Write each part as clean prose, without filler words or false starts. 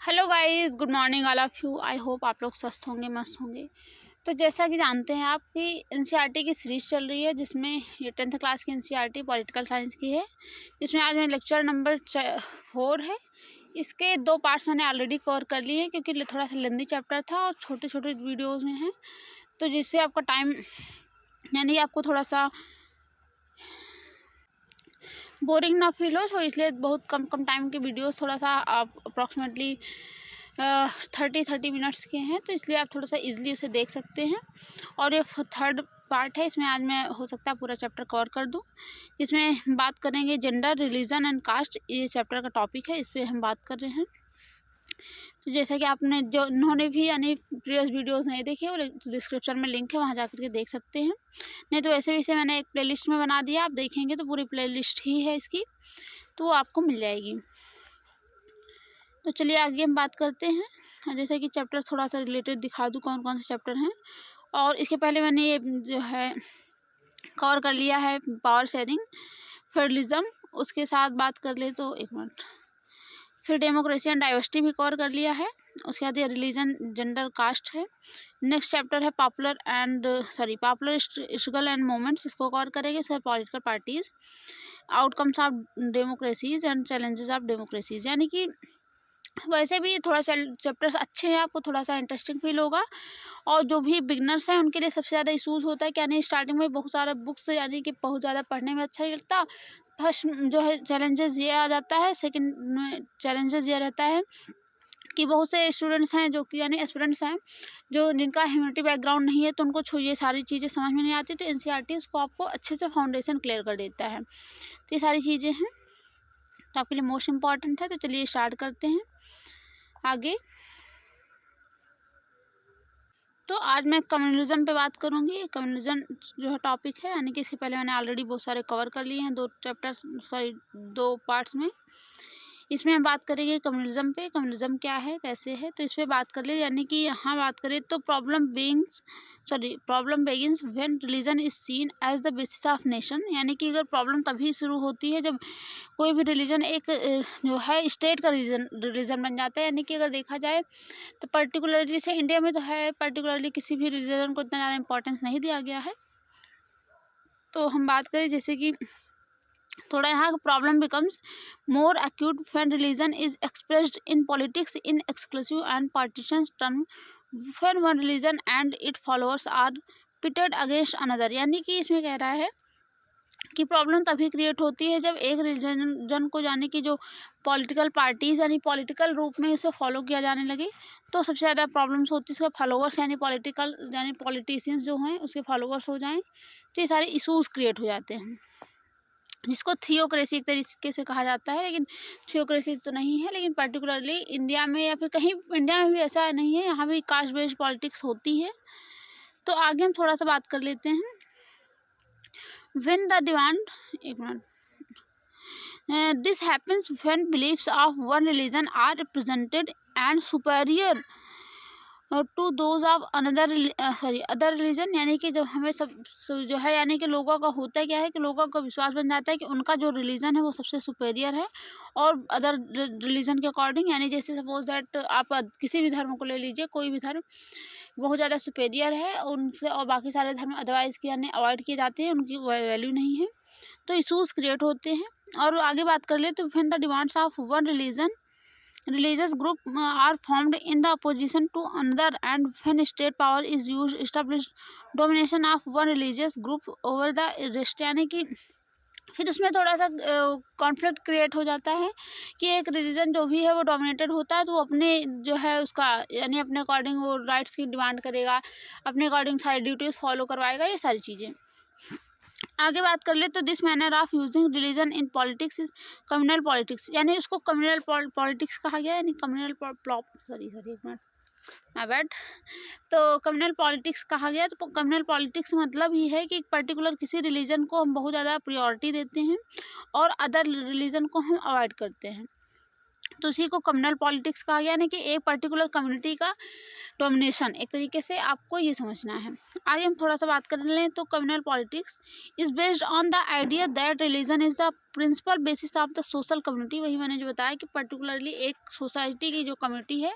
Hello guys, good morning all of you. I hope आप लोग स्वस्थ होंगे, मस्त होंगे। तो जैसा कि जानते हैं आप कि एनसीईआरटी की सीरीज़ चल रही है, जिसमें ये 10th क्लास की एनसीईआरटी पॉलिटिकल साइंस की है। इसमें आज मेरा लेक्चर नंबर 4 है। इसके 2 पार्ट्स मैंने ऑलरेडी कवर कर लिए हैं, क्योंकि थोड़ा सा लेंदी चैप्टर था और छोटे छोटे वीडियोज़ में है, तो जिससे आपका टाइम यानी आपको थोड़ा सा बोरिंग ना फील हो, तो इसलिए बहुत कम टाइम के वीडियोस थोड़ा सा आप अप्रॉक्सीमेटली 30 मिनट्स के हैं, तो इसलिए आप थोड़ा सा इजीली उसे देख सकते हैं। और ये थर्ड पार्ट है, इसमें आज मैं हो सकता है पूरा चैप्टर कवर कर दूं, जिसमें बात करेंगे जेंडर, रिलीजन एंड कास्ट। ये चैप्टर का टॉपिक है, इस पर हम बात कर रहे हैं। तो जैसा कि आपने जो उन्होंने भी यानी प्रीवियस वीडियोस नहीं देखे, वो डिस्क्रिप्शन में लिंक है, वहाँ जाकर के देख सकते हैं। नहीं तो वैसे भी इसे मैंने एक प्लेलिस्ट में बना दिया, आप देखेंगे तो पूरी प्लेलिस्ट ही है इसकी, तो वो आपको मिल जाएगी। तो चलिए आगे हम बात करते हैं। जैसे कि चैप्टर थोड़ा सा रिलेटेड दिखा दूँ कौन कौन से चैप्टर हैं। और इसके पहले मैंने ये जो है कवर कर लिया है पावर शेयरिंग, फेडरलिज्म, उसके साथ बात कर ले तो एक मिनट, फिर डेमोक्रेसी एंड डाइवर्सिटी भी कवर कर लिया है। उसके बाद ये रिलीजन, जेंडर, कास्ट है। नेक्स्ट चैप्टर है पॉपुलर स्ट्रगल एंड मूवमेंट्स, इसको कवर करेंगे। Sir political parties, outcomes of democracies and challenges of democracies. यानी कि वैसे भी थोड़ा चैप्टर्स अच्छे हैं, आपको थोड़ा सा इंटरेस्टिंग फील होगा। और जो भी बिगनर्स हैं उनके लिए सबसे ज़्यादा इशूज़ होता है कि यानी स्टार्टिंग में बहुत सारा बुक्स यानी कि बहुत ज़्यादा पढ़ने में अच्छा नहीं लगता। फर्स्ट जो है चैलेंजेस ये आ जाता है, सेकंड में चैलेंजेस ये रहता है कि बहुत से स्टूडेंट्स हैं जो कि यानी एस्पिरेंट्स हैं जो जिनका ह्यूमैनिटी बैकग्राउंड नहीं है, तो उनको ये सारी चीज़ें समझ में नहीं आती। तो एनसीईआरटी उसको आपको अच्छे से फाउंडेशन क्लियर कर देता है। तो ये सारी चीज़ें हैं, तो आपके लिए मोस्ट इम्पॉर्टेंट है। तो चलिए स्टार्ट करते हैं आगे। तो आज मैं कम्युनलिज्म पे बात करूँगी। कम्युनलिज्म जो है टॉपिक है, यानी कि इससे पहले मैंने ऑलरेडी बहुत सारे कवर कर लिए हैं 2 पार्ट्स में। इसमें हम बात करेंगे कम्युनलिज्म पे, कम्युनलिज्म क्या है, कैसे है, तो इस पर बात कर ले। यानी कि यहाँ बात करें तो problem begins when religion is seen as the basis of nation. यानी कि अगर प्रॉब्लम तभी शुरू होती है जब कोई भी रिलीजन एक जो है स्टेट का रिलीजन बन जाता है। यानी कि अगर देखा जाए तो पर्टिकुलरली जैसे इंडिया में तो है, पर्टिकुलरली किसी भी रिलीजन को इतना ज़्यादा इंपॉर्टेंस नहीं दिया गया है। तो हम बात करें जैसे कि थोड़ा यहाँ problem becomes more acute when religion is expressed in politics in exclusive and partition term, when one religion and it followers are pitted against another. यानी कि इसमें कह रहा है कि प्रॉब्लम तभी क्रिएट होती है जब एक रिलीजन को, यानी कि जो पॉलिटिकल पार्टीज यानी पॉलिटिकल रूप में इसे फॉलो किया जाने लगे, तो सबसे ज़्यादा प्रॉब्लम्स होती है उसके फॉलोअर्स यानी पॉलिटिशियंस जो हैं उसके फॉलोअर्स हो जाएं, तो ये सारे इशूज़ क्रिएट हो जाते हैं, जिसको थियोक्रेसी एक तरीके से कहा जाता है। लेकिन थियोक्रेसी तो नहीं है, लेकिन पर्टिकुलरली इंडिया में या फिर कहीं इंडिया में भी ऐसा नहीं है, यहाँ भी कास्ट बेस्ड पॉलिटिक्स होती है। तो आगे हम थोड़ा सा बात कर लेते हैं। व्हेन द डिमांड, एक minute, this happens when beliefs of one religion are represented and superior to those of other religion। यानी कि जब हमें जो है यानी कि लोगों का होता क्या है कि लोगों का विश्वास बन जाता है कि उनका जो रिलीजन है वो सबसे सुपेरियर है और अदर रिलीजन के अकॉर्डिंग। यानी जैसे सपोज दैट आप किसी भी धर्म को ले लीजिए, कोई भी धर्म बहुत ज़्यादा सुपेरियर है उनसे, और बाकी सारे धर्म अदरवाइज की यानी अवॉइड किए जाते हैं, उनकी वैल्यू नहीं है, तो इशूज़ क्रिएट होते हैं। और आगे बात कर ले तो when the demands of one religious group are formed in the opposition to another, and when state power is used establish domination of one religious group over the rest। यानी कि फिर उसमें थोड़ा सा कॉन्फ्लिक्ट क्रिएट हो जाता है कि एक रिलीजन जो भी है वो डोमिनेटेड होता है, तो वो अपने जो है उसका यानी अपने अकॉर्डिंग वो राइट्स की डिमांड करेगा, अपने अकॉर्डिंग सारी ड्यूटीज़ फॉलो करवाएगा, ये सारी चीज़ें। आगे बात कर ले तो this manner of using religion in politics is communal politics. यानी उसको कम्युनल पॉलिटिक्स कहा गया, यानी कम्युनल एक मिनट माय बैड। तो कम्युनल पॉलिटिक्स कहा गया। तो कम्युनल पॉलिटिक्स मतलब ही है कि पर्टिकुलर किसी रिलीजन को हम बहुत ज़्यादा प्रायोरिटी देते हैं और अदर रिलीजन को हम अवॉइड करते हैं। तो उसी को कम्युनल पॉलिटिक्स कहा गया, यानी कि एक पर्टिकुलर कम्युनिटी का डोमिनेशन, एक तरीके से आपको ये समझना है। आगे हम थोड़ा सा बात कर लें तो communal politics is based on the idea that religion is the principal basis of the social community. वही मैंने जो बताया कि पर्टिकुलरली एक सोसाइटी की जो कम्युनिटी है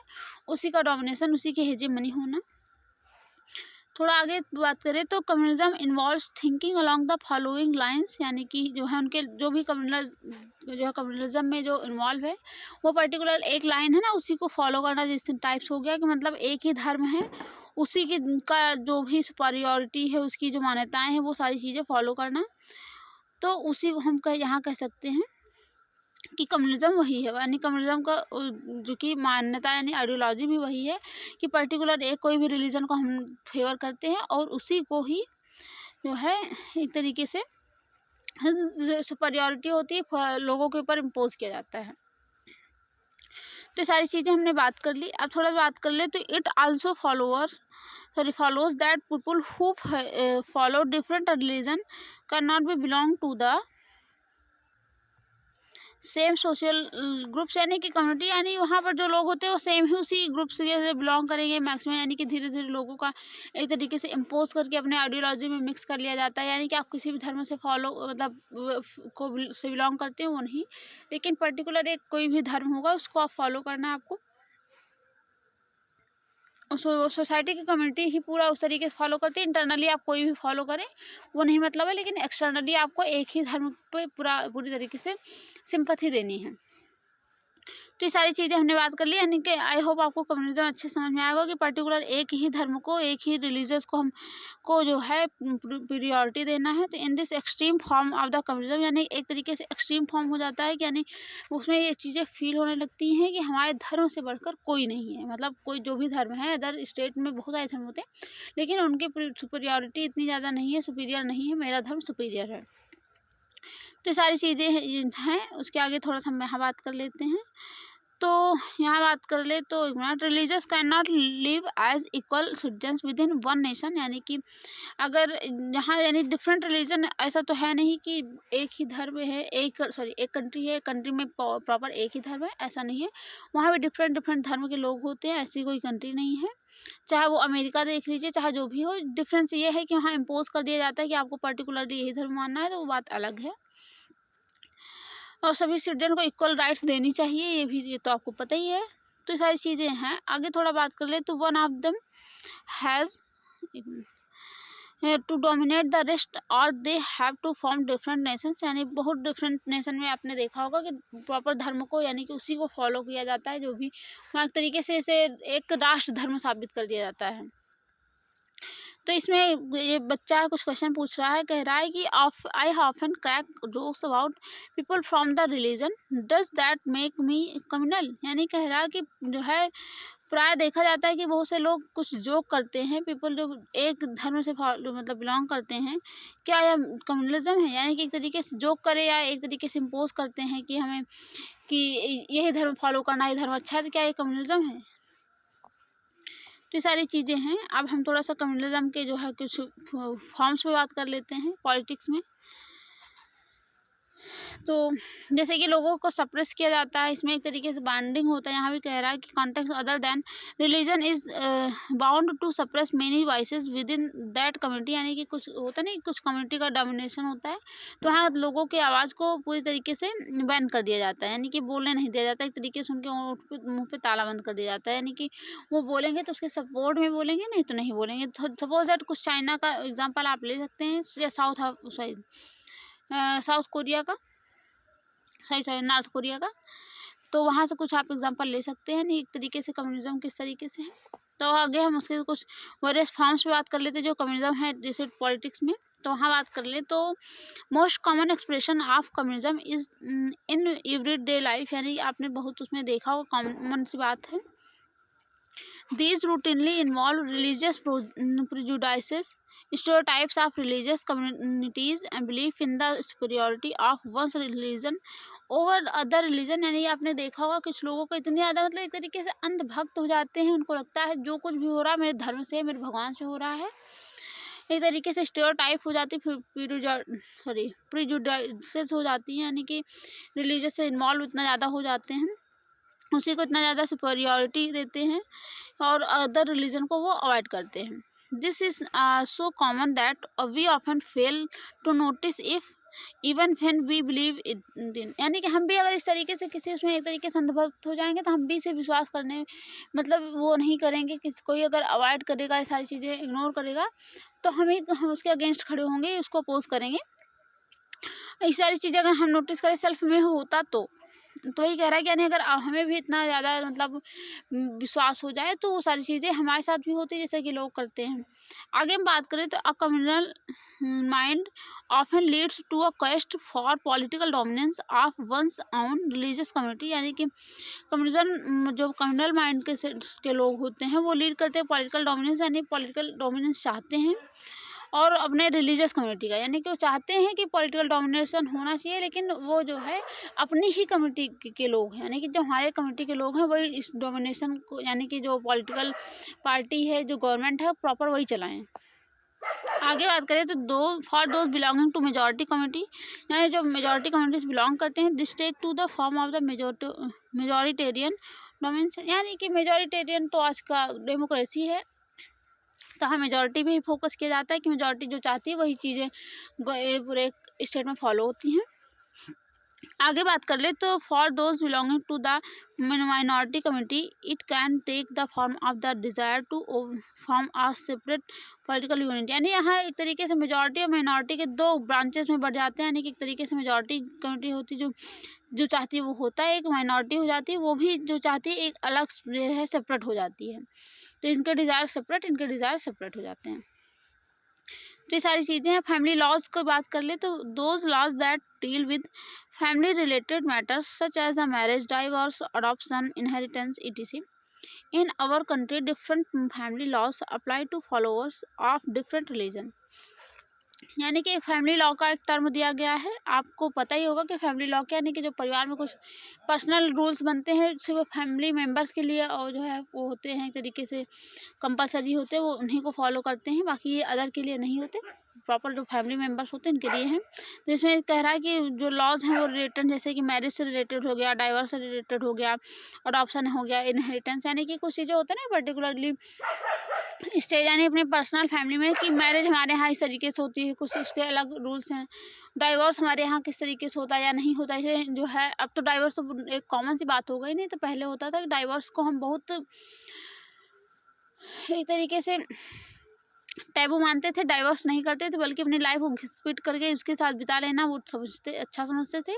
उसी का डोमिनेशन, उसी की हेजेमनी होना। थोड़ा आगे बात करें तो communalism involves thinking along the following lines, यानी कि जो है उनके जो भी कम्युनलिज्म में जो इन्वॉल्व है वो पर्टिकुलर एक लाइन है ना, उसी को फॉलो करना। जैसे टाइप्स हो गया कि मतलब एक ही धर्म है, उसी की का जो भी सुपरियोरिटी है, उसकी जो मान्यताएं हैं वो सारी चीज़ें फॉलो करना। तो उसी को हम यहाँ कह सकते हैं कि कम्युनिज्म वही है, यानी कम्युनिज्म का जो कि मान्यता यानी आइडियोलॉजी भी वही है कि पर्टिकुलर एक कोई भी रिलीजन को हम फेवर करते हैं और उसी को ही जो है एक तरीके से सुपरियोरिटी होती है लोगों के ऊपर इम्पोज किया जाता है। तो सारी चीज़ें हमने बात कर ली। अब थोड़ा बात कर ले तो it also follows that people who follow different religion cannot be belong to the same social groups, यानी कि कम्युनिटी, यानी वहाँ पर जो लोग होते हैं वो सेम ही उसी ग्रुप से बिलोंग करेंगे मैक्सिमम, यानी कि धीरे धीरे लोगों का एक तरीके से इम्पोज करके अपने आइडियोलॉजी में मिक्स कर लिया जाता है। यानी कि आप किसी भी धर्म से फॉलो मतलब से बिलोंग करते हो वो नहीं, लेकिन पर्टिकुलर एक कोई भी धर्म होगा उसको आप फॉलो करना है आपको। सोसाइटी की कम्युनिटी ही पूरा उस तरीके से फॉलो करती है। इंटरनली आप कोई भी फॉलो करें वो नहीं मतलब है, लेकिन एक्सटर्नली आपको एक ही धर्म पे पूरी तरीके से सिंपैथी देनी है। तो ये सारी चीज़ें हमने बात कर ली, यानी कि आई होप आपको कम्युनिज्म अच्छे समझ में आएगा कि पर्टिकुलर एक ही धर्म को, एक ही रिलीजियस को हमको जो है प्रियोरिटी देना है। तो in this extreme form of the communism, यानी एक तरीके से एक्सट्रीम फॉर्म हो जाता है कि यानी उसमें ये चीज़ें फील होने लगती हैं कि हमारे धर्म से बढ़कर कोई नहीं है। मतलब कोई जो भी धर्म है, अदर स्टेट में बहुत सारे धर्म होते हैं लेकिन उनकी सुपीरियॉरिटी इतनी ज़्यादा नहीं है, सुपीरियर नहीं है, मेरा धर्म सुपीरियर है। तो सारी चीज़ें हैं। उसके आगे थोड़ा सा हम यहाँ बात कर लेते हैं। तो यहाँ बात कर ले तो religious can not live as equal citizens within one nation, यानी कि अगर यहाँ यानी डिफरेंट रिलीजन, ऐसा तो है नहीं कि एक ही धर्म है, एक कंट्री है, कंट्री में प्रॉपर एक ही धर्म है, ऐसा नहीं है। वहाँ भी डिफरेंट डिफरेंट धर्म के लोग होते हैं, ऐसी कोई कंट्री नहीं है। चाहे वो अमेरिका देख लीजिए, चाहे जो भी हो, डिफरेंस ये है कि वहाँ इम्पोज कर दिया जाता है कि आपको पर्टिकुलरली यही धर्म मानना है, तो वो बात अलग है। और सभी सिटीजन को इक्वल राइट्स देनी चाहिए, ये तो आपको पता ही है। तो ये सारी चीज़ें हैं। आगे थोड़ा बात कर ले तो one of them has to dominate the rest और they have to form different nations, यानी बहुत डिफरेंट नेशन में आपने देखा होगा कि प्रॉपर धर्म को यानी कि उसी को फॉलो किया जाता है, जो भी वहाँ एक तरीके से इसे एक राष्ट्र धर्म साबित कर दिया जाता है। तो इसमें ये बच्चा कुछ क्वेश्चन पूछ रहा है, कह रहा है कि I often crack jokes about people from the religion, does that make me communal, यानी कह रहा है कि जो है प्राय देखा जाता है कि बहुत से लोग कुछ जोक करते हैं, पीपल जो एक धर्म से मतलब बिलोंग करते हैं, क्या यह कम्युनलिज्म है? यानी कि एक तरीके से जोक करे या एक तरीके से इम्पोज करते हैं कि हमें कि यही धर्म फॉलो करना, ये धर्म अच्छा है, तो क्या ये कम्युनलिज्म है? तो ये सारी चीज़ें हैं। अब हम थोड़ा सा कम्युनलिज्म के जो है कुछ फॉर्म्स पे बात कर लेते हैं पॉलिटिक्स में। तो जैसे कि लोगों को सप्रेस किया जाता है, इसमें एक तरीके से बाइंडिंग होता है। यहाँ भी कह रहा है कि context other than religion is bound to suppress many voices within that community, यानी कि कुछ होता नहीं, कुछ कम्युनिटी का डोमिनेशन होता है, तो वहाँ लोगों की आवाज़ को पूरी तरीके से बैन कर दिया जाता है, यानी कि बोलने नहीं दिया जाता, एक तरीके से उनके मुँह पे ताला बंद कर दिया जाता है, यानी कि वो बोलेंगे तो उसके सपोर्ट में बोलेंगे, नहीं तो नहीं बोलेंगे। सपोज दैट कुछ चाइना का एग्जाम्पल आप ले सकते हैं या साउथ कोरिया का, सॉरी नॉर्थ कोरिया का, तो वहाँ से कुछ आप एग्जांपल ले सकते हैं। नहीं, एक तरीके से कम्युनिज्म किस तरीके से है। तो आगे हम उसके कुछ वेरियस फॉर्म्स पे बात कर लेते हैं जो कम्युनिज्म है जैसे पॉलिटिक्स में। तो वहाँ बात कर ले तो most common expression of communism is in everyday life, यानी आपने बहुत उसमें देखा होगा, कॉमन सी बात है। These routinely involve religious prejudices, stereotypes of religious communities, and belief in the superiority of one's religion over other religion, यानी आपने देखा होगा कुछ लोगों को इतनी ज़्यादा मतलब एक तरीके से अंधभक्त हो जाते हैं, उनको लगता है जो कुछ भी हो रहा है मेरे धर्म से, मेरे भगवान से हो रहा है। एक तरीके से स्टेरियोटाइप हो जाती है, प्रिजुडाइसेस हो जाती हैं, यानी कि रिलीजियस से इन्वॉल्व इतना ज़्यादा हो जाते हैं। उसी को इतना ज़्यादा सुपीरियॉरिटी देते हैं और अदर रिलीजन को वो अवॉइड करते हैं। This is so common that we often fail to notice if even when we believe in, यानी कि हम भी अगर इस तरीके से किसी उसमें एक तरीके से अंधभक्त हो जाएंगे तो हम भी इसे विश्वास करने मतलब वो नहीं करेंगे। किसी कोई अगर अवॉइड करेगा, ये सारी चीज़ें इग्नोर करेगा तो हम उसके अगेंस्ट खड़े होंगे, उसको अपोज करेंगे। ये सारी चीज़ें अगर हम नोटिस करें सेल्फ में होता तो वही कह रहा है कि यानी अगर हमें भी इतना ज़्यादा मतलब विश्वास हो जाए तो वो सारी चीज़ें हमारे साथ भी होती है जैसे कि लोग करते हैं। आगे हम बात करें तो a communal mind often leads to a quest for political dominance of one's own religious community, यानी कि कम्युनिज्म जो कम्युनल माइंड के लोग होते हैं वो लीड करते हैं पॉलिटिकल डोमिनेंस, यानी पॉलिटिकल डोमिनेंस चाहते हैं और अपने रिलीजियस कम्युनिटी का, यानी कि वो चाहते हैं कि पॉलिटिकल डोमिनेशन होना चाहिए, लेकिन वो जो है अपनी ही कम्युनिटी के लोग हैं, यानी कि जो हमारे कम्युनिटी के लोग हैं वही इस डोमिनेशन को, यानी कि जो पॉलिटिकल पार्टी है, जो गवर्नमेंट है, प्रॉपर वही चलाएं। आगे बात करें तो for those belonging to majority community, यानी जो मेजॉरिटी कम्युनिटी से बिलोंग करते हैं, this take to the form of the majoritarian domination, यानी कि मेजॉरिटेरियन तो आज का डेमोक्रेसी है, तो हाँ मेजॉरिटी पे ही फोकस किया जाता है कि मेजॉरिटी जो चाहती है वही चीज़ें पूरे स्टेट में फॉलो होती हैं। आगे बात कर ले तो for those belonging to the minority community it can take the form of the desire to form a separate political unit, यानी यहाँ एक तरीके से मेजॉरिटी और माइनॉरिटी के दो ब्रांचेस में बढ़ जाते हैं, यानी कि एक तरीके से मेजॉरिटी कम्युनिटी होती है जो चाहती है वो होता है, एक माइनॉरिटी हो जाती है वो भी जो चाहती है एक अलग जो है सेपरेट हो जाती है, तो इनके डिज़ायर सेपरेट, इनके डिज़ायर सेपरेट हो जाते हैं। तो ये सारी चीज़ें हैं। फैमिली लॉज की बात कर ले तो those laws that deal with family related matters such as the marriage, divorce, adoption, inheritance etc. In our country different family laws apply to followers of different religion, यानी कि फैमिली लॉ का एक term दिया गया है, आपको पता ही होगा कि फैमिली लॉ क्या, यानी कि जो परिवार में कुछ पर्सनल रूल्स बनते हैं सिर्फ फैमिली मेंबर्स के लिए और जो है वो होते हैं एक तरीके से कंपलसरी होते हैं, वो उन्हीं को फॉलो करते हैं, बाकी ये अदर के लिए नहीं होते, प्रॉपर जो फैमिली मेंबर्स होते हैं इनके लिए हैं। तो इसमें कह रहा है कि जो लॉज हैं वो रिलेटेड, जैसे कि मैरिज से रिलेटेड हो गया, डाइवोर्स से रिलेटेड हो गया, अडॉप्शन हो गया, इनहेरिटेंस, यानी कि कुछ चीज़ें होती हैं ना पर्टिकुलरली स्टेज, यानी अपने पर्सनल फैमिली में कि मैरिज हमारे यहाँ इस तरीके से होती है, कुछ उसके अलग रूल्स हैं, डाइवोर्स हमारे यहाँ किस तरीके से होता है या नहीं होता है, जो है अब तो डाइवोर्स तो एक कॉमन सी बात हो गई, नहीं तो पहले होता था कि डाइवोर्स को हम बहुत एक तरीके से टैबू मानते थे, डाइवोर्स नहीं करते थे, बल्कि अपनी लाइफ को घिस-पिट करके उसके साथ बिता लेना वो अच्छा समझते थे,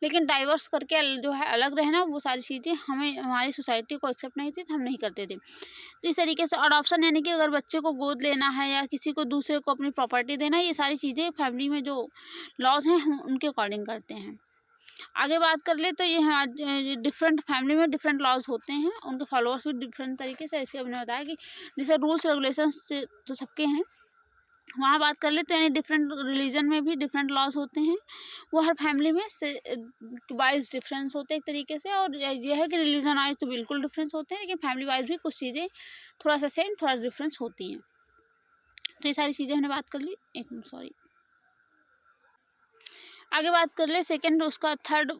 लेकिन डाइवोर्स करके जो है अलग रहना वो सारी चीज़ें हमें हमारी सोसाइटी को एक्सेप्ट नहीं थी, तो हम नहीं करते थे। तो इस तरीके से अडॉप्शन, यानी कि अगर बच्चे को गोद लेना है या किसी को दूसरे को अपनी प्रॉपर्टी देना है, ये सारी चीज़ें फैमिली में जो लॉज हैं हम उनके अकॉर्डिंग करते हैं। आगे बात कर ले तो ये डिफरेंट फैमिली में डिफरेंट लॉज होते हैं, उनके फॉलोअर्स भी डिफरेंट तरीके से, इसके हमने बताया कि जैसे रूल्स रेगुलेशंस तो सबके हैं, वहाँ बात कर ले तो यानी डिफरेंट रिलीजन में भी डिफरेंट लॉज होते हैं, वो हर फैमिली में से वाइज डिफरेंस होते हैं एक तरीके से, और ये है कि रिलीजन वाइज तो बिल्कुल डिफरेंस होते हैं, लेकिन फैमिली वाइज भी कुछ चीज़ें थोड़ा सा सेम थोड़ा डिफरेंस होती हैं। तो ये सारी चीज़ें हमने बात कर ली। एक मिनट सॉरी, आगे बात कर ले सेकेंड उसका थर्ड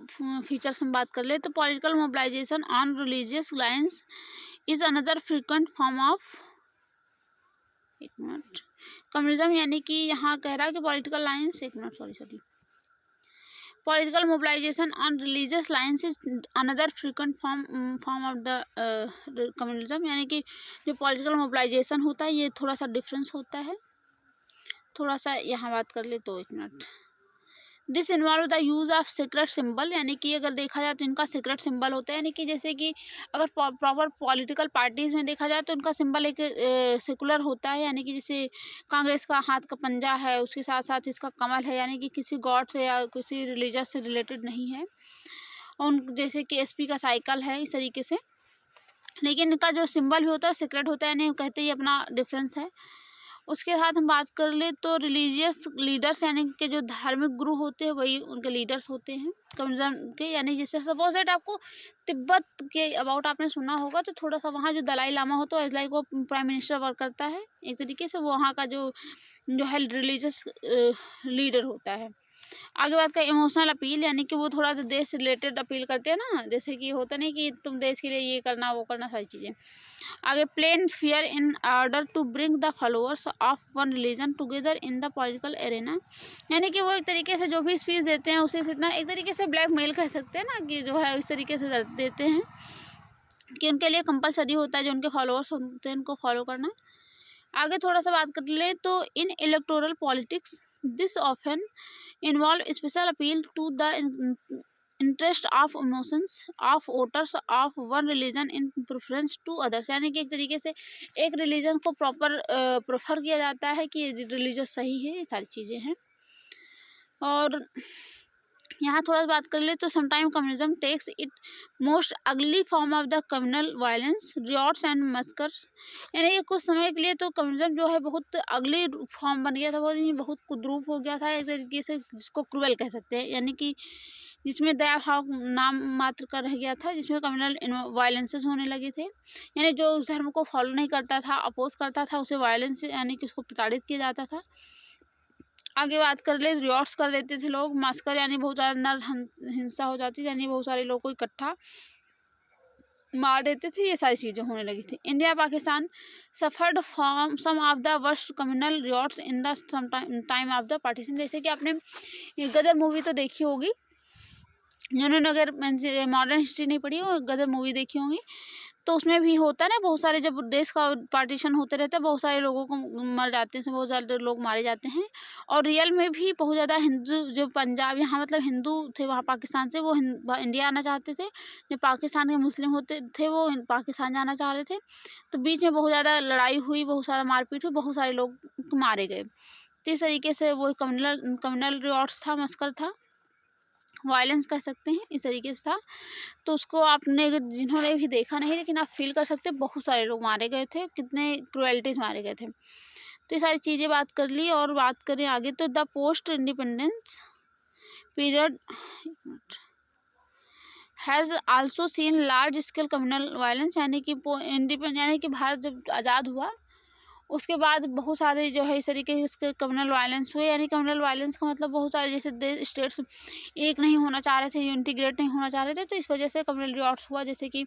फीचर्स हम बात कर ले तो political mobilisation on religious lines is another frequent form of, एक मिनट, कम्युनिज्म, यानी कि यहाँ कह रहा है कि पॉलिटिकल लाइन्स, एक मिनट sorry political mobilisation on religious lines is another frequent form of the communism, यानी कि जो पॉलिटिकल मोबिलाइजेशन होता है ये थोड़ा सा डिफरेंस होता है, थोड़ा सा यहाँ बात कर ले तो एक minute, this involve the use of secret symbol, यानी कि अगर देखा जाए तो इनका सीक्रेट सिंबल होता है, यानी कि जैसे कि अगर प्रॉपर पॉलिटिकल पार्टीज़ में देखा जाए तो उनका सिंबल एक सेकुलर होता है, यानी कि जैसे कांग्रेस का हाथ का पंजा है, उसके साथ साथ इसका कमल है, यानी कि किसी गॉड से या किसी रिलीजियस से रिलेटेड नहीं है, और जैसे कि एसपी का साइकिल है इस तरीके से, लेकिन इनका जो सिंबल भी होता है सीक्रेट होता है, यानी कहते ही अपना डिफरेंस है। उसके साथ हम बात कर ले तो रिलीजियस लीडर्स, यानी कि जो धार्मिक गुरु होते हैं वही उनके लीडर्स होते हैं कम्युनिज्म के, यानी जैसे सपोज दैट आपको तिब्बत के अबाउट आपने सुना होगा, तो थोड़ा सा वहाँ जो दलाई लामा होता है लाइक वो प्राइम मिनिस्टर वर्क करता है एक तरीके से, वो वहाँ का जो है रिलीजियस लीडर होता है। आगे बात करें इमोशनल अपील, यानी कि वो थोड़ा सा देश से रिलेटेड अपील करते हैं ना, जैसे कि होता नहीं कि तुम देश के लिए ये करना वो करना, सारी चीज़ें। आगे plain fear in order to bring the followers of one religion together in the political arena, यानी कि वो एक तरीके से जो भी स्पीच देते हैं उसे इतना एक तरीके से ब्लैकमेल कह सकते हैं ना, कि जो है इस तरीके से देते हैं कि उनके लिए कंपलसरी होता है जो उनके फॉलोअर्स होते हैं उनको फॉलो करना। आगे थोड़ा सा बात कर ले तो in electoral politics this often involve special appeal to the interest of emotions of voters of one religion in preference to others, यानी कि एक तरीके से एक रिलीजन को प्रॉपर प्रेफर किया जाता है कि रिलीजस सही है, ये सारी चीज़ें हैं। और यहाँ थोड़ा सा बात कर ले तो sometime communism takes it most ugly form of the communal violence riots and massacre, यानी कि कुछ समय के लिए तो कम्युनिज्म जो है बहुत अगली फॉर्म बन गया था, बहुत कुद्रूप हो गया था एक तरीके से, जिसको क्रूएल कह सकते हैं, यानी कि जिसमें दया भाव नाम मात्र का रह गया था, जिसमें कम्युनल वायलेंसेस होने लगे थे, यानी जो उस धर्म को फॉलो नहीं करता था, अपोज करता था, उसे वायलेंस यानी कि उसको प्रताड़ित किया जाता था। आगे बात कर ले रियॉट्स कर देते थे लोग, मास्कर यानी बहुत ज़्यादा नर हिंसा हो जाती, यानी बहुत सारे लोग को इकट्ठा मार देते थे, ये सारी चीज़ें होने लगी थी। India Pakistan suffered from some of the worst communal riots in the time of the partition, जैसे कि आपने गदर मूवी तो देखी होगी, जिन्होंने अगर मॉडर्न हिस्ट्री नहीं पढ़ी और गदर मूवी देखी होंगी तो उसमें भी होता है ना, बहुत सारे जब देश का पार्टीशन होते रहता है बहुत सारे लोगों को मर जाते हैं, बहुत सारे लोग मारे जाते हैं, और रियल में भी बहुत ज़्यादा हिंदू जो पंजाब यहाँ मतलब हिंदू थे वहाँ पाकिस्तान से, वो इंडिया आना चाहते थे, जो पाकिस्तान के मुस्लिम होते थे वो पाकिस्तान जाना चाह रहे थे, तो बीच में बहुत ज़्यादा लड़ाई हुई, बहुत सारा मारपीट हुई, बहुत सारे लोग मारे गए। तो इस तरीके से वो कम्युनल रिवॉर्ड्स था, मस्कर था, वायलेंस कह सकते हैं, इस तरीके से था। तो उसको आपने जिन्होंने भी देखा नहीं, लेकिन आप फील कर सकते बहुत सारे लोग मारे गए थे, कितने क्रुएल्टीज मारे गए थे। तो ये सारी चीज़ें बात कर ली, और बात करें आगे तो the post independence period has also seen large scale communal violence, यानी कि भारत जब आज़ाद हुआ उसके बाद बहुत सारे जो है इस तरीके के कम्युनल वायलेंस हुए, यानी कम्युनल वायलेंस का मतलब बहुत सारे जैसे स्टेट्स एक नहीं होना चाह रहे थे, इंटीग्रेट नहीं होना चाह रहे थे, तो इस वजह से कम्युनल रिवॉर्ड्स हुआ, जैसे कि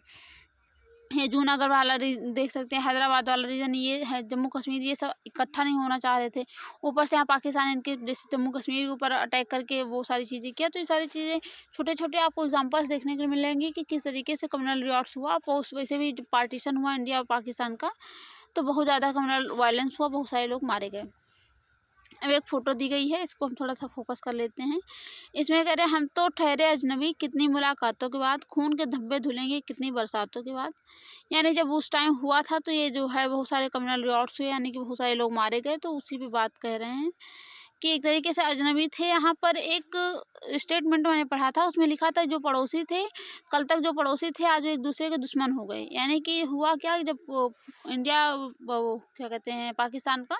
ये जूनागढ़ वाला देख सकते हैं, हैदराबाद वाला रीजन ये है, जम्मू कश्मीर, ये सब इकट्ठा नहीं होना चाह रहे थे, ऊपर से यहाँ पाकिस्तान इनके जैसे जम्मू कश्मीर के ऊपर अटैक करके वो सारी चीज़ें किया। तो ये सारी चीज़ें छोटे छोटे आपको एग्जांपल्स देखने को मिलेंगे कि किस तरीके से कम्युनल रिवॉर्ड्स हुआ, पोस्ट वैसे भी पार्टीशन हुआ इंडिया और पाकिस्तान का, तो बहुत ज़्यादा कम्युनल वायलेंस हुआ, बहुत सारे लोग मारे गए। अब एक फ़ोटो दी गई है, इसको हम थोड़ा सा फोकस कर लेते हैं। इसमें कह रहे हैं हम तो ठहरे अजनबी कितनी मुलाकातों के बाद, खून के धब्बे धुलेंगे कितनी बरसातों के बाद, यानी जब उस टाइम हुआ था तो ये जो है बहुत सारे कम्युनल रिवॉर्ड्स हुए, यानी कि बहुत सारे लोग मारे गए, तो उसी पे बात कह रहे हैं कि एक तरीके से अजनबी थे। यहाँ पर एक स्टेटमेंट मैंने पढ़ा था, उसमें लिखा था जो पड़ोसी थे, कल तक जो पड़ोसी थे आज वो एक दूसरे के दुश्मन हो गए, यानी कि हुआ क्या, जब इंडिया वो क्या कहते हैं पाकिस्तान का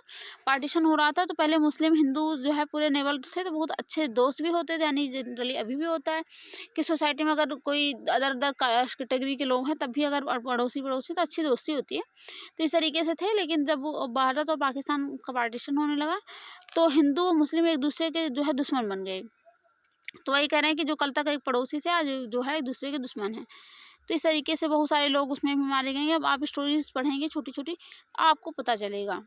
पार्टीशन हो रहा था, तो पहले मुस्लिम हिंदू जो है पूरे नेबल थे, तो बहुत अच्छे दोस्त भी होते थे, यानी जनरली अभी भी होता है कि सोसाइटी में अगर कोई अदर कास्ट कैटेगरी के लोग हैं तब भी अगर पड़ोसी तो अच्छी दोस्ती होती है, तो इस तरीके से थे। लेकिन जब भारत और पाकिस्तान का पार्टीशन होने लगा तो हिंदू और मुस्लिम एक दूसरे के जो है दुश्मन बन गए, तो वही कह रहे हैं कि जो कल तक एक पड़ोसी थे आज जो है एक दूसरे के दुश्मन हैं। तो इस तरीके से बहुत सारे लोग उसमें भी मारे गए। अब आप स्टोरीज पढ़ेंगे छोटी छोटी आपको पता चलेगा।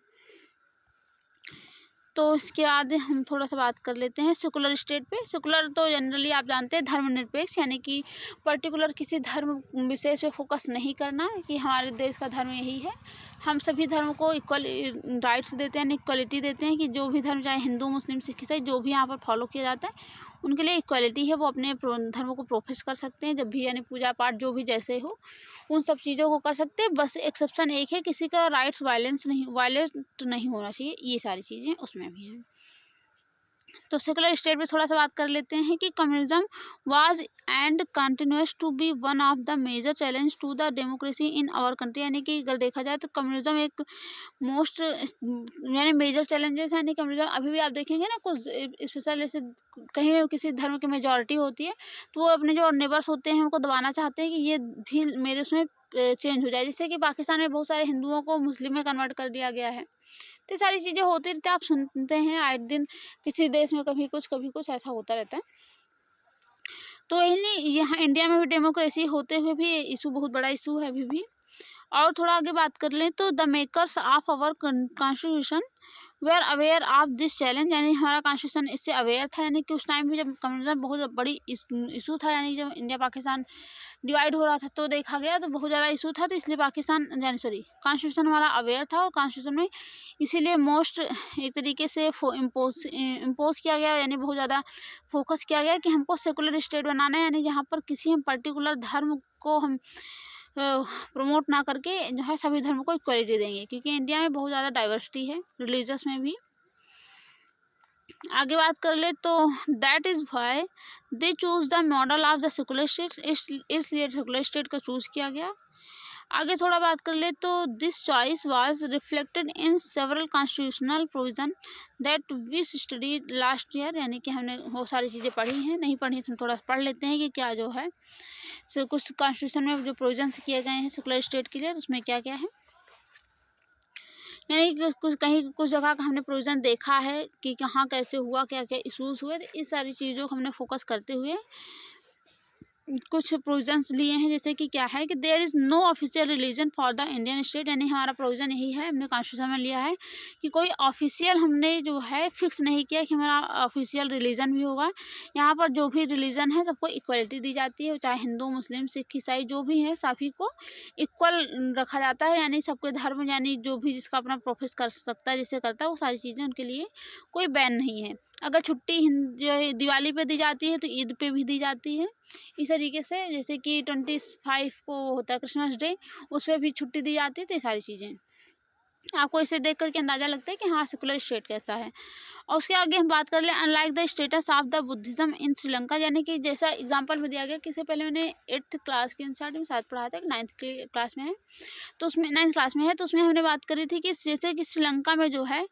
तो इसके बाद हम थोड़ा सा बात कर लेते हैं सेकुलर स्टेट पे। सेकुलर तो जनरली आप जानते हैं धर्मनिरपेक्ष, यानी कि पर्टिकुलर किसी धर्म विशेष पे फोकस नहीं करना कि हमारे देश का धर्म यही है। हम सभी धर्म को इक्वल राइट्स देते हैं, इक्वलिटी देते हैं कि जो भी धर्म चाहे हिंदू मुस्लिम सिख ईसाई जो भी यहाँ पर फॉलो किया जाता है उनके लिए इक्वलिटी है, वो अपने धर्म को प्रोफेस कर सकते हैं जब भी, यानी पूजा पाठ जो भी जैसे हो उन सब चीज़ों को कर सकते हैं। बस एक्सेप्शन एक है, किसी का राइट्स वायलेट नहीं होना चाहिए, ये सारी चीज़ें उसमें भी हैं। तो सेकुलर स्टेट पे थोड़ा सा बात कर लेते हैं कि communism was and continues to be one of the major challenge to the democracy in our country, यानी कि अगर देखा जाए तो कम्युनिज्म एक मोस्ट यानी मेजर चैलेंजेस है, यानी कम्युनिज्म अभी भी आप देखेंगे ना कुछ स्पेशल जैसे कहीं भी किसी धर्म की मेजॉरिटी होती है तो वो अपने जो नेबर्स होते हैं उनको दबाना चाहते हैं कि ये भी मेरे उसमें चेंज हो जाए, जैसे कि पाकिस्तान में बहुत सारे हिंदुओं को मुस्लिम में कन्वर्ट कर दिया गया है। तो ये सारी चीज़ें होती रहती हैं, आप सुनते हैं आए दिन किसी देश में कभी कुछ ऐसा होता रहता है। तो यही यहाँ इंडिया में भी डेमोक्रेसी होते हुए भी इशू बहुत बड़ा इशू है अभी भी। और थोड़ा आगे बात कर लें तो the makers of our constitution they are aware of this challenge, यानी हमारा कॉन्स्टिट्यूशन इससे अवेयर था, यानी कि उस टाइम भी जब कम्युनिज्म बहुत बड़ी इशू था, यानी जब इंडिया पाकिस्तान डिवाइड हो रहा था तो देखा गया तो बहुत ज़्यादा इशू था, तो इसलिए पाकिस्तान यानी कॉन्स्टिट्यूशन हमारा अवेयर था, और कॉन्स्टिट्यूशन में इसीलिए मोस्ट एक तरीके से इम्पोज किया गया, यानी बहुत ज़्यादा फोकस किया गया कि हमको सेकुलर स्टेट बनाना है, यानी जहाँ पर किसी हम पर्टिकुलर धर्म को हम प्रमोट ना करके जो है सभी धर्मों को इक्वलिटी देंगे, क्योंकि इंडिया में बहुत ज़्यादा डाइवर्सिटी है रिलीजियस में भी। आगे बात कर ले तो that is why they choose the model of the secular state, इसलिए सेकुलर स्टेट का चूज़ किया गया। आगे थोड़ा बात कर ले तो this choice was reflected in several constitutional provision that we study last year, यानी कि हमने वो सारी चीज़ें पढ़ी हैं, नहीं पढ़ी तो हम थोड़ा पढ़ लेते हैं कि क्या जो है कुछ कॉन्स्टिट्यूशन में जो प्रोविजन किए गए हैं सेकुलर स्टेट के लिए, तो उसमें क्या क्या है, यानी कि कुछ जगह का हमने प्रोविज़न देखा है कि कहाँ कैसे हुआ, क्या क्या इश्यूज हुए, तो इस सारी चीज़ों को हमने फोकस करते हुए कुछ प्रोविजंस लिए हैं। जैसे कि क्या है कि there is no official religion for the Indian state, यानी हमारा प्रोविज़न यही है, हमने कॉन्स्टिट्यूशन में लिया है कि कोई ऑफिशियल हमने जो है फिक्स नहीं किया कि हमारा ऑफिशियल रिलीजन भी होगा। यहाँ पर जो भी रिलीजन है सबको इक्वलिटी दी जाती है, चाहे हिंदू मुस्लिम सिख ईसाई जो भी है सभी को इक्वल रखा जाता है, यानी सबके धर्म यानी जो भी जिसका अपना प्रोफेस कर सकता है जैसे करता है वो सारी चीज़ें उनके लिए कोई बैन नहीं है। अगर छुट्टी जो है दिवाली पे दी जाती है तो ईद पे भी दी जाती है। इस तरीके से जैसे कि 25 को होता है क्रिसमस डे, उस पर भी छुट्टी दी जाती है, तो ये सारी चीज़ें आपको इसे देख करके अंदाज़ा लगता है कि हाँ सेकुलर स्टेट कैसा है। और उसके आगे हम बात कर लें unlike the status of the Buddhism in Sri Lanka, यानी कि जैसा एग्जांपल में दिया गया कि इससे पहले मैंने 8th क्लास के इंस्टार्ट में शायद पढ़ा था, 9th क्लास में है, तो उसमें 9th क्लास में है, तो उसमें हमने बात करी थी कि जैसे कि श्रीलंका में जो है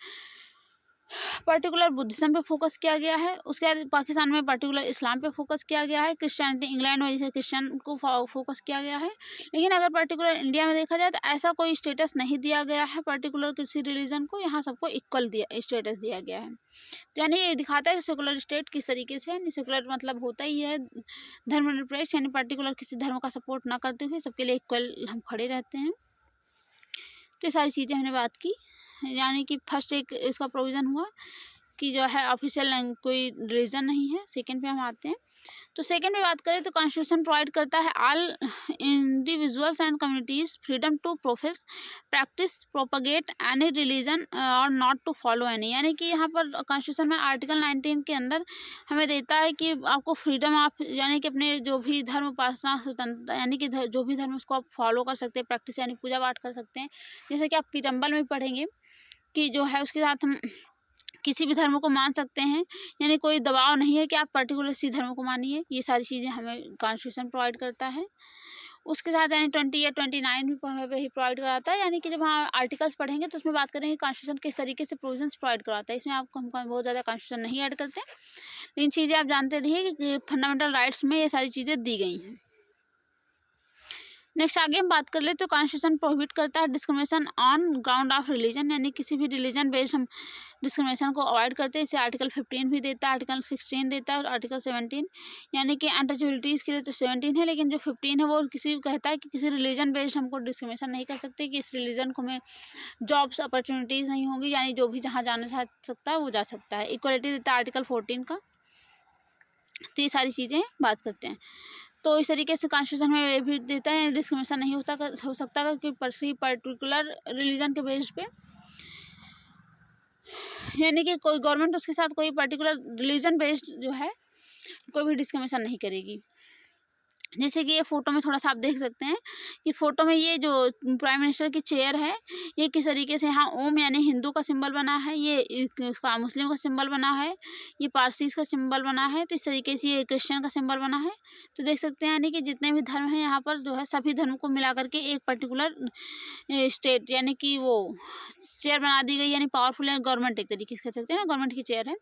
पर्टिकुलर बुद्धिज़्म पे फोकस किया गया है, उसके बाद पाकिस्तान में पर्टिकुलर इस्लाम पे फोकस किया गया है, क्रिश्चियनिटी इंग्लैंड में जैसे क्रिश्चियन को फोकस किया गया है। लेकिन अगर पर्टिकुलर इंडिया में देखा जाए तो ऐसा कोई स्टेटस नहीं दिया गया है पर्टिकुलर किसी रिलीजन को, यहाँ सबको इक्वल स्टेटस दिया गया है। तो यानी ये दिखाता है कि सेकुलर स्टेट किस तरीके से है। सेकुलर मतलब होता ही है धर्मनिरपेक्ष, यानी पर्टिकुलर किसी धर्म का सपोर्ट ना करते हुए सबके लिए इक्वल हम खड़े रहते हैं। तो ये सारी चीज़ें हमने बात की, यानी कि फर्स्ट एक इसका प्रोविज़न हुआ कि जो है ऑफिशियल कोई रीज़न नहीं है। सेकंड पे हम आते हैं, तो सेकंड में बात करें तो कॉन्स्टिट्यूशन प्रोवाइड करता है all individuals and communities freedom to profess practice propagate any religion और नॉट टू फॉलो एनी, यानी कि यहाँ पर कॉन्स्टिट्यूशन में आर्टिकल 19 के अंदर हमें देता है कि आपको फ्रीडम आप यानी कि अपने जो भी धर्म उपासना स्वतंत्रता, यानी कि जो भी धर्म उसको आप फॉलो कर सकते हैं, प्रैक्टिस यानी पूजा पाठ कर सकते हैं। जैसे कि आप पीरम्बल में पढ़ेंगे कि जो है उसके साथ हम किसी भी धर्म को मान सकते हैं, यानी कोई दबाव नहीं है कि आप पर्टिकुलर इसी धर्म को मानिए। ये सारी चीज़ें हमें कॉन्स्टिट्यूशन प्रोवाइड करता है। उसके साथ यानी 20 या 29 भी हमें वही प्रोवाइड कराता है, यानी कि जब हम आर्टिकल्स पढ़ेंगे तो उसमें बात करेंगे कॉन्स्टिट्यूशन किस तरीके से प्रोविजंस प्रोवाइड कराता है। इसमें आपको हम बहुत ज़्यादा कॉन्स्टिट्यूशन नहीं ऐड करते, लेकिन चीज़ें आप जानते रहिए कि फंडामेंटल राइट्स में ये सारी चीज़ें दी गई हैं। नेक्स्ट आगे हम बात कर ले तो कॉन्स्टिट्यूशन प्रोहिबिट करता है discrimination on ground of religion, यानी किसी भी रिलीजन बेस्ड हम डिस्क्रिमिनेशन को अवॉइड करते हैं। इसे आर्टिकल 15 भी देता है, आर्टिकल 16 देता है और आर्टिकल 17, यानी कि अनटचेबिलिटीज़ के लिए तो 17 है, लेकिन जो 15 है वो किसी को कहता है कि किसी रिलीजन बेस्ड हमको डिस्क्रिमिनेशन नहीं कर सकते, कि इस रिलीजन को हमें जॉब्स अपॉर्चुनिटीज़ नहीं होंगी, यानी जो भी जहाँ जाना चाह सकता है वो जा सकता है। इक्वलिटी देता है आर्टिकल 14 का। तो ये सारी चीज़ें बात करते हैं। तो इस तरीके से कॉन्स्टिट्यूशन में ये भी देता है डिस्क्रिमिनेशन नहीं हो सकता अगर किसी पर्टिकुलर रिलीजन के बेस्ड पे, यानी कि कोई गवर्नमेंट उसके साथ कोई पर्टिकुलर रिलीजन बेस्ड जो है कोई भी डिस्क्रिमिनेशन नहीं करेगी। जैसे कि ये फ़ोटो में थोड़ा सा आप देख सकते हैं कि फ़ोटो में ये जो प्राइम मिनिस्टर की चेयर है ये किस तरीके से यहाँ ओम यानी हिंदू का सिंबल बना है, ये उसका मुस्लिम का सिंबल बना है, ये पारसीज का सिंबल बना है, तो इस तरीके से ये क्रिश्चियन का सिंबल बना है। तो देख सकते हैं यानी कि जितने भी धर्म हैं यहाँ पर जो है सभी धर्म को मिला करके एक पर्टिकुलर स्टेट यानी कि वो चेयर बना दी गई, यानी पावरफुल है गवर्नमेंट, एक तरीके से कह सकते हैं ना गवर्नमेंट की चेयर है,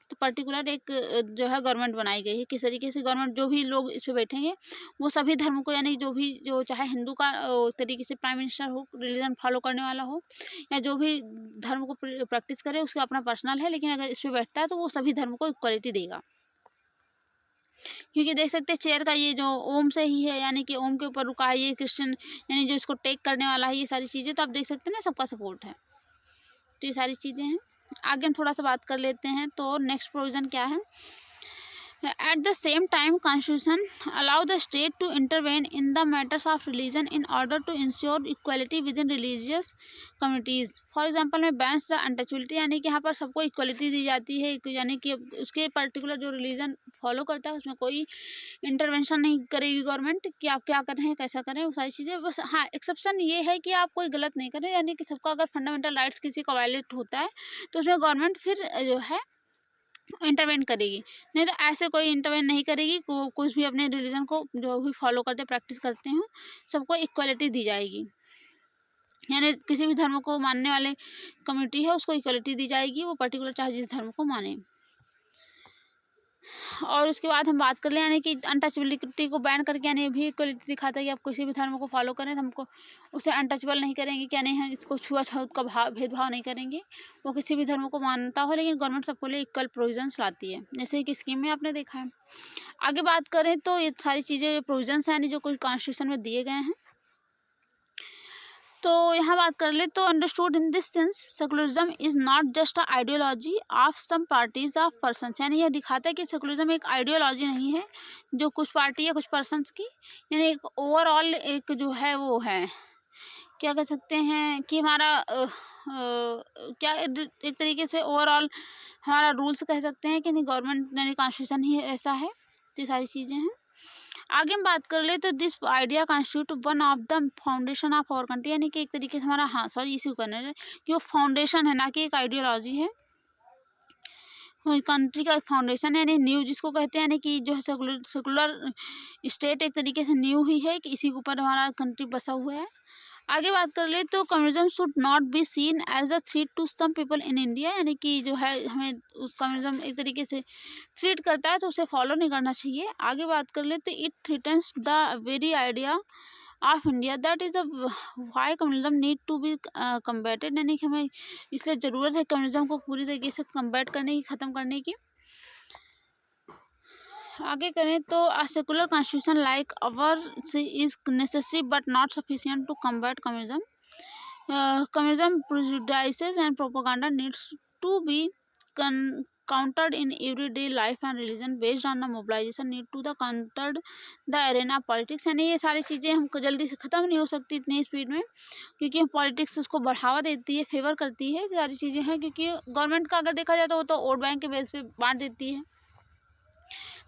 तो पर्टिकुलर एक जो है गवर्नमेंट बनाई गई है। किस तरीके से गवर्नमेंट जो भी लोग इस पर बैठेंगे वो सभी धर्म को, यानी जो चाहे हिंदू का तरीके से प्राइम मिनिस्टर हो, रिलीजन फॉलो करने वाला हो, या जो भी धर्म को प्रैक्टिस करे, उसका अपना पर्सनल है, लेकिन अगर इस पर बैठता है तो वो सभी धर्म को इक्वलिटी देगा। क्योंकि देख सकते हैं चेयर का ये जो ओम से ही है, यानी कि ओम के ऊपर रुका है, ये क्रिश्चियन यानी जो इसको टेक करने वाला है, ये सारी चीज़ें तो आप देख सकते हैं ना, सबका सपोर्ट है। तो ये सारी चीज़ें हैं। आगे हम थोड़ा सा बात कर लेते हैं। तो नेक्स्ट प्रोविज़न क्या है? At the same time, Constitution allow the state to intervene in the matters of religion in order to ensure equality within religious communities. For example, में bans the untouchability, यानी कि यहाँ पर सबको इक्वलिटी दी जाती है, यानी कि उसके पर्टिकुलर जो रिलीजन फॉलो करता है उसमें कोई इंटरवेंशन नहीं करेगी गवर्नमेंट कि आप क्या कर रहे हैं, कैसा करें, वो सारी चीज़ें। बस हाँ, एक्सेप्शन ये है कि आप कोई गलत नहीं करें, यानी कि सबका अगर फंडामेंटल राइट्स किसी का वायलेट होता है तो उसमें गवर्नमेंट फिर जो है इंटरवेंट करेगी, नहीं तो ऐसे कोई इंटरवेंट नहीं करेगी। कुछ भी अपने रिलीजन को जो भी फॉलो करते प्रैक्टिस करते हैं सबको इक्वलिटी दी जाएगी, यानी किसी भी धर्म को मानने वाले कम्युनिटी है उसको इक्वलिटी दी जाएगी, वो पर्टिकुलर चाहे जिस धर्म को माने। और उसके बाद हम बात कर लें, यानी कि अनटचेबिलिटी को बैन करके, यानी भी इक्वलिटी दिखाता है कि आप किसी भी धर्म को फॉलो करें तो हमको उसे अनटचेबल नहीं करेंगे, क्या नहीं है, इसको छुआछूत का भेदभाव नहीं करेंगे, वो किसी भी धर्म को मानता हो, लेकिन गवर्नमेंट सबको लिए इक्वल प्रोविजंस लाती है, जैसे कि स्कीम में आपने देखा है। आगे बात करें तो ये सारी चीज़ें प्रोविजंस हैं, यानी जो कुछ कॉन्स्टिट्यूशन में दिए गए हैं। तो यहाँ बात कर ले तो understood in this sense secularism is not just a ideology of some parties of persons, यानी यह दिखाता है कि सेकुलरिज्म एक आइडियोलॉजी नहीं है जो कुछ पार्टी या कुछ पर्सन्स की, यानी एक ओवरऑल एक जो है वो है, क्या कह सकते हैं कि हमारा क्या एक तरीके से ओवरऑल हमारा रूल्स कह सकते हैं कि नहीं, गवर्नमेंट यानी कॉन्स्टिट्यूशन ही ऐसा है। तो ये सारी चीज़ें हैं। आगे हम बात कर ले तो this idea constitute one of the foundation of our country, यानी कि एक तरीके से हमारा, हाँ सॉरी इसी को करना है कि वो फाउंडेशन है, ना कि एक आइडियोलॉजी है। कंट्री का एक फाउंडेशन है, यानी न्यू जिसको कहते हैं, यानी कि जो है सेकुलर स्टेट एक तरीके से न्यू ही है कि इसी के ऊपर हमारा कंट्री बसा हुआ है। आगे बात कर ले तो communism should not be seen as a threat to some people in India, यानी कि जो है हमें कम्युनिज्म एक तरीके से थ्रेट करता है तो उसे फॉलो नहीं करना चाहिए। आगे बात कर ले तो it threatens the very idea of India, that is why communism need to be combated, यानी कि हमें इसलिए ज़रूरत है कम्युनिज्म को पूरी तरीके से कम्बैट करने की, ख़त्म करने की। आगे करें तो a secular constitution like our is necessary but not sufficient to combat communism. Communism prejudices and propaganda needs to be countered in everyday life and religion based on the mobilization need to the countered the arena of politics, यानी ये सारी चीज़ें हमको जल्दी से ख़त्म नहीं हो सकती इतनी स्पीड में, क्योंकि हम पॉलिटिक्स उसको बढ़ावा देती है, फेवर करती है, सारी चीज़ें हैं। क्योंकि गवर्नमेंट का अगर देखा जाए तो वो तो वोट बैंक के बेस पे बांट देती है।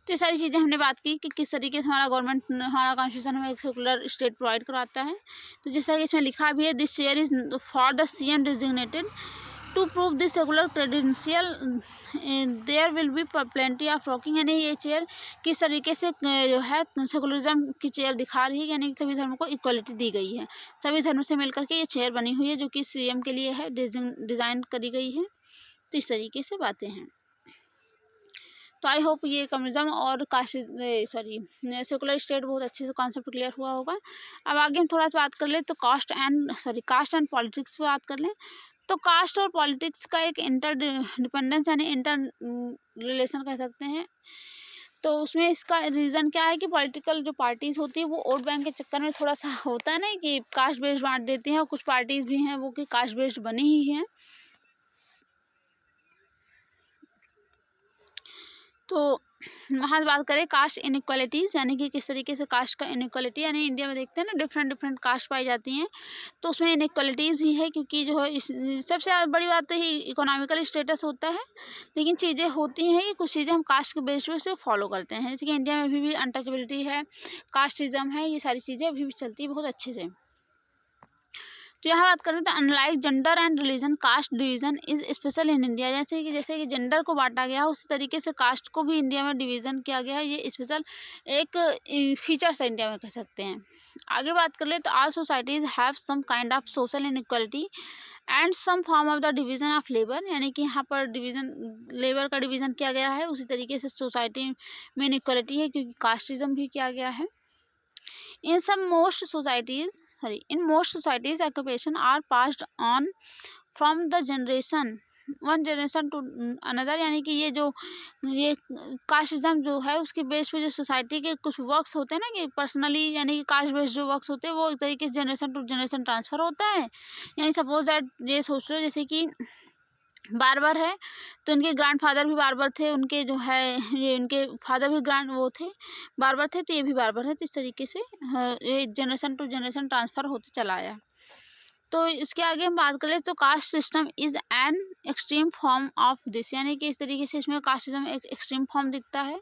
तो ये सारी चीज़ें हमने बात की कि किस तरीके से हमारा गवर्नमेंट, हमारा कॉन्स्टिट्यूशन हमें एक सेकुलर स्टेट प्रोवाइड करवाता है। तो जैसा कि इसमें लिखा भी है, this chair is for the CM designated to prove this secular credential there will be plenty of rocking, यानी ये चेयर किस तरीके से जो है सेकुलरिज्म की चेयर दिखा रही है, यानी सभी धर्मों को इक्वलिटी दी गई है, सभी धर्मों से मिलकर के ये चेयर बनी हुई है जो कि CM के लिए है, डिज़ाइन करी गई है। तो इस तरीके से बातें हैं। तो आई होप ये कम्युनिज्म और सेकुलर स्टेट बहुत अच्छे से कॉन्सेप्ट क्लियर हुआ होगा। अब आगे हम थोड़ा सा बात कर लें तो कास्ट एंड पॉलिटिक्स पे बात कर लें। तो कास्ट और पॉलिटिक्स का एक इंटर डिपेंडेंस यानी इंटर रिलेशन कह सकते हैं। तो उसमें इसका रीज़न क्या है कि पॉलिटिकल जो पार्टीज़ होती है वो वोट बैंक के चक्कर में थोड़ा सा होता है ना कि कास्ट बेस्ड बांट देती हैं, और कुछ पार्टीज़ भी हैं वो कि कास्ट बेस्ड बनी ही हैं। तो वहाँ से बात करें कास्ट इनइक्वालिटीज़, यानी कि किस तरीके से कास्ट का इनइक्वालिटी, यानी इंडिया में देखते हैं ना डिफरेंट कास्ट पाई जाती हैं, तो उसमें इनइक्वालिटीज़ भी है। क्योंकि जो है इस सबसे बड़ी बात तो ही इकोनॉमिकल स्टेटस होता है, लेकिन चीज़ें होती हैं कि कुछ चीज़ें हम कास्ट के बेस पे से फॉलो करते हैं। जैसे कि इंडिया में अभी भी अनटचेबिलिटी है, कास्टिज़म है, ये सारी चीज़ें अभी भी चलती है बहुत अच्छे से। तो यहाँ बात करें तो unlike gender and religion caste division is special in India, जैसे कि जेंडर को बांटा गया उसी तरीके से कास्ट को भी इंडिया में डिवीज़न किया गया है। ये स्पेशल एक फीचर्स है इंडिया में कह सकते हैं। आगे बात कर ले तो all societies have some kind of social inequality and some form of the division of labour, यानी कि यहाँ पर डिवीज़न लेबर का डिवीज़न किया गया है, उसी तरीके से सोसाइटी में इनइक्वालिटी है क्योंकि कास्टिज़म भी किया गया है। In most societies occupation are passed on from the generation one generation to another, यानी कि ये कास्टिज्म जो है उसके बेस पे जो सोसाइटी के कुछ वर्क्स होते हैं ना, कि पर्सनली यानी कि कास्ट बेस्ड जो वर्क्स होते हैं वो एक तरीके से जनरेशन टू जनरेशन ट्रांसफ़र होता है। यानी सपोज दैट ये सोच लो जैसे कि बार्बर है तो इनके ग्रैंडफादर भी बार्बर थे, उनके जो है ये इनके फादर भी बार्बर थे, तो ये भी बार्बर है। तो इस तरीके से ये जनरेशन टू जनरेशन ट्रांसफ़र होते चला आया। तो इसके आगे हम बात करें तो caste system is an extreme form of this, यानी कि इस तरीके से इसमें कास्ट सिस्टम एक एक्सट्रीम फॉर्म दिखता है।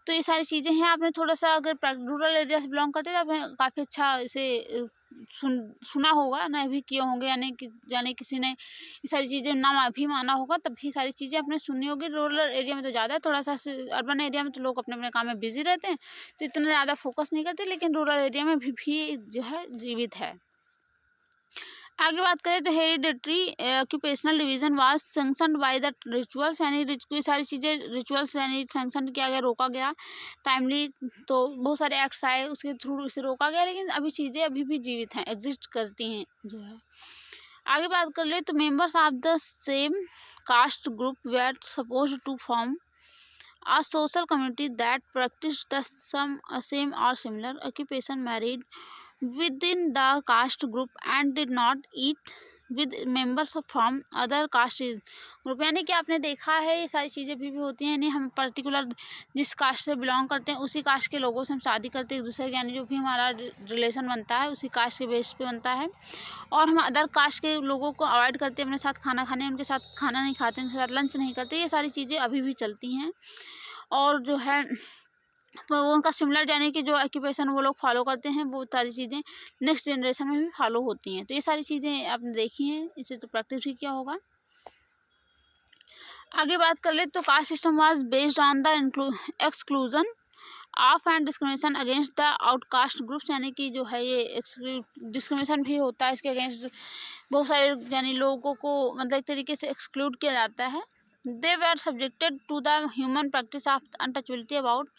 तो ये सारी चीज़ें हैं। आपने थोड़ा सा अगर रूरल एरिया से बिलोंग करते हैं तो आपने काफ़ी अच्छा इसे सुना होगा, ना भी किए होंगे, यानी किसी ने ये सारी चीज़ें ना भी माना होगा, तब भी सारी चीज़ें आपने सुनी होगी। रूरल एरिया में तो ज़्यादा, थोड़ा सा अर्बन एरिया में तो लोग अपने अपने काम में बिजी रहते हैं तो इतना ज़्यादा फोकस नहीं करते, लेकिन रूरल एरिया में भी जो है जीवित है। आगे बात करें तो hereditary occupational division was sanctioned by the rituals, यानी कोई सारी चीज़ें रिचुअल्स यानी सैंक्शन किया गया, रोका गया टाइमली। तो बहुत सारे एक्ट्स आए उसके थ्रू इसे रोका गया, लेकिन अभी चीज़ें अभी भी जीवित हैं, एग्जिस्ट करती हैं जो है। आगे बात कर ले तो members of the same caste group were suppose to form a social community that practiced the same or similar occupation, married within the caste group and did not eat with members from other caste group। यानी कि आपने देखा है ये सारी चीज़ें भी होती हैं, यानी हम पर्टिकुलर जिस कास्ट से बिलोंग करते हैं उसी कास्ट के लोगों से हम शादी करते हैं एक दूसरे के, यानी जो भी हमारा रिलेशन बनता है उसी कास्ट के बेस पे बनता है। और हम अदर कास्ट के लोगों को अवॉइड करते हैं, अपने साथ खाना खाने, उनके साथ खाना नहीं खाते, उनके साथ लंच नहीं करते। ये सारी चीज़ें अभी भी चलती हैं और जो है वो उनका सिमिलर यानी कि जो ऑक्यूपेशन वो लोग फॉलो करते हैं वो सारी चीज़ें नेक्स्ट जनरेशन में भी फॉलो होती हैं। तो ये सारी चीज़ें आपने देखी हैं, इसे तो प्रैक्टिस भी किया होगा। आगे बात कर ले तो caste system was based on the exclusion of and discrimination against the outcast groups, यानी कि जो है ये डिस्क्रिमिनेशन भी होता है इसके अगेंस्ट, बहुत सारे यानी लोगों को मतलब एक तरीके से एक्सक्लूड किया जाता है। They were subjected to the human practice of untouchability about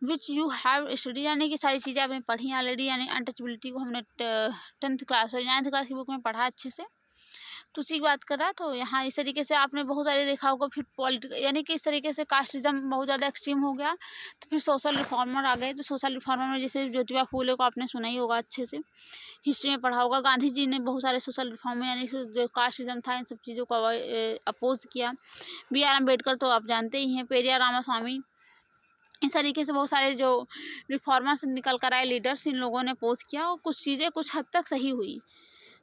which you have study, यानी कि सारी चीज़ें आपने पढ़ी ऑलरेडी, यानी अनटचबिलिटी को हमने 10th क्लास और 9th क्लास की बुक में पढ़ा अच्छे से, तो उसी की बात कर रहा है। तो यहाँ इस तरीके से आपने बहुत सारे देखा होगा। फिर पॉलिटिकल यानी कि इस तरीके से कास्टिज्म बहुत ज़्यादा एक्सट्रीम हो गया, तो फिर सोशल रिफॉर्मर आ गए। तो सोशल रिफॉर्मर में जैसे ज्योतिबा फूले को आपने सुना ही होगा, अच्छे से हिस्ट्री में पढ़ा होगा। गांधी जी ने बहुत सारे सोशल रिफॉर्म यानी जो कास्टिज्म था इन सब चीज़ों को अपोज किया। BR अम्बेडकर तो आप जानते ही हैं, पेरियार रामास्वामी, इस तरीके से बहुत सारे जो रिफॉर्मर्स निकल कर आए लीडर्स, इन लोगों ने अपोज किया और कुछ चीज़ें कुछ हद तक सही हुई।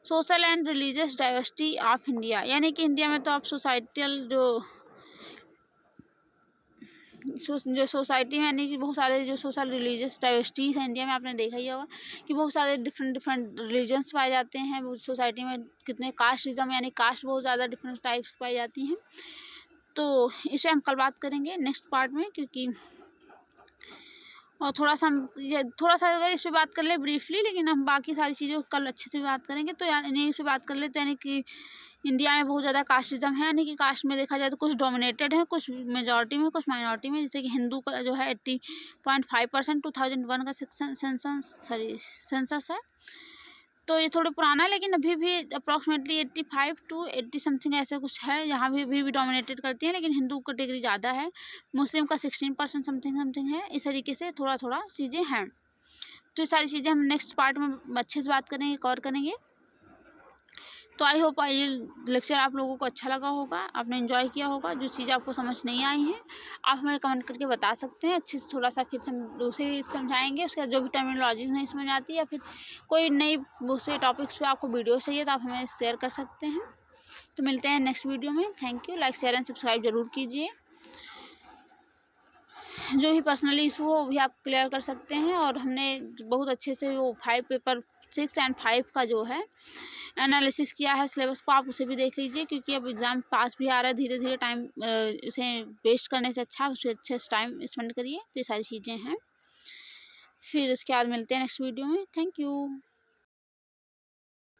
Social and religious diversity of India, यानी कि इंडिया में तो आप सोसाइटल जो सोसाइटी में यानी कि बहुत सारे जो सोशल रिलीजियस डाइवर्सिटीज़ हैं इंडिया में, आपने देखा ही होगा कि बहुत सारे डिफरेंट रिलीजन्स पाए जाते हैं सोसाइटी में। कितने कास्टिज्म यानी कास्ट बहुत ज़्यादा डिफरेंट टाइप्स पाई जाती हैं। तो इसे हम कल बात करेंगे नेक्स्ट पार्ट में, क्योंकि और थोड़ा सा अगर इस पर बात कर ले ब्रीफली, लेकिन हम बाकी सारी चीज़ों कल अच्छे से बात करेंगे। तो यानी इस पर बात कर ले तो यानी कि इंडिया में बहुत ज़्यादा कास्टिज्म है, यानी कि कास्ट में देखा जाए तो कुछ डोमिनेटेड है, कुछ मेजॉरिटी में, कुछ माइनॉरिटी में। जैसे कि हिंदू का जो है 80.5% 2001 का सेंसस है। तो ये थोड़ा पुराना है, लेकिन अभी भी अप्रॉक्सीमेटली 85 to 80 समथिंग ऐसे कुछ है, यहाँ भी अभी भी डोमिनेटेड करती है, लेकिन हिंदू कैटेगरी ज़्यादा है। मुस्लिम का 16% समथिंग है। इस तरीके से थोड़ा थोड़ा चीज़ें हैं। तो ये सारी चीज़ें हम नेक्स्ट पार्ट में अच्छे से बात करेंगे, कवर करेंगे। तो आई होप ये लेक्चर आप लोगों को अच्छा लगा होगा, आपने एंजॉय किया होगा। जो चीज़ आपको समझ नहीं आई है आप हमें कमेंट करके बता सकते हैं, अच्छे से थोड़ा सा फिर से दूसरे भी समझाएंगे। उसके बाद जो भी टर्मिनोलॉजीज नहीं समझ आती या फिर कोई नई दूसरे टॉपिक्स पे आपको वीडियो चाहिए तो आप हमें शेयर कर सकते हैं। तो मिलते हैं नेक्स्ट वीडियो में। Thank you. Like share and subscribe जरूर कीजिए। जो भी पर्सनली इशू हो वो भी आप क्लियर कर सकते हैं। और हमने बहुत अच्छे से वो 5 पेपर 6 and 5 का जो है एनालिसिस किया है सिलेबस को, आप उसे भी देख लीजिए, क्योंकि अब एग्ज़ाम पास भी आ रहा है। धीरे धीरे टाइम उसे वेस्ट करने से अच्छा उससे अच्छे से टाइम स्पेंड करिए। तो ये सारी चीज़ें हैं। फिर उसके बाद मिलते हैं नेक्स्ट वीडियो में। Thank you.